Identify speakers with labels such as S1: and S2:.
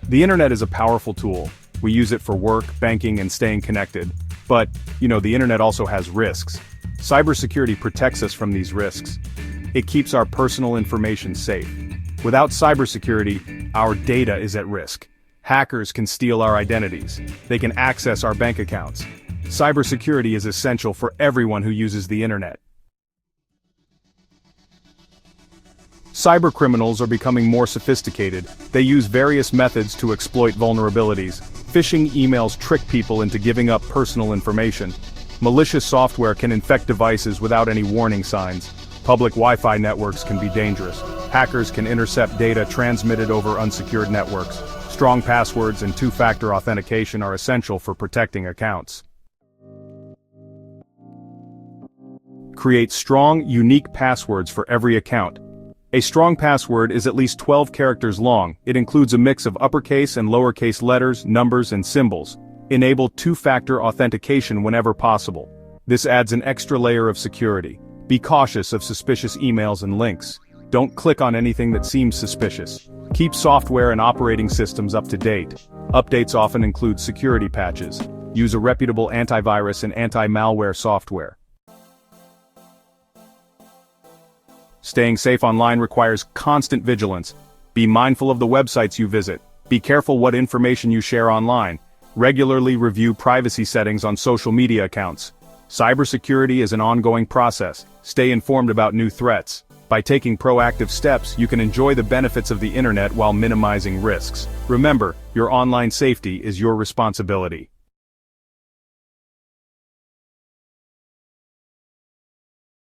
S1: The internet is a powerful tool. We use it for work, banking, and staying connected. But, the internet also has risks. Cybersecurity protects us from these risks. It keeps our personal information safe. Without cybersecurity, our data is at risk. Hackers can steal our identities. They can access our bank accounts. Cybersecurity is essential for everyone who uses the internet. Cybercriminals are becoming more sophisticated. They use various methods to exploit vulnerabilities. Phishing emails trick people into giving up personal information. Malicious software can infect devices without any warning signs. Public Wi-Fi networks can be dangerous. Hackers can intercept data transmitted over unsecured networks. Strong passwords and two-factor authentication are essential for protecting accounts. Create strong, unique passwords for every account. A strong password is at least 12 characters long. It includes a mix of uppercase and lowercase letters, numbers, and symbols. Enable two-factor authentication whenever possible. This adds an extra layer of security. Be cautious of suspicious emails and links. Don't click on anything that seems suspicious. Keep software and operating systems up to date. Updates often include security patches. Use a reputable antivirus and anti-malware software. Staying safe online requires constant vigilance. Be mindful of the websites you visit. Be careful what information you share online. Regularly review privacy settings on social media accounts. Cybersecurity is an ongoing process. Stay informed about new threats. By taking proactive steps, you can enjoy the benefits of the internet while minimizing risks. Remember, your online safety is your responsibility.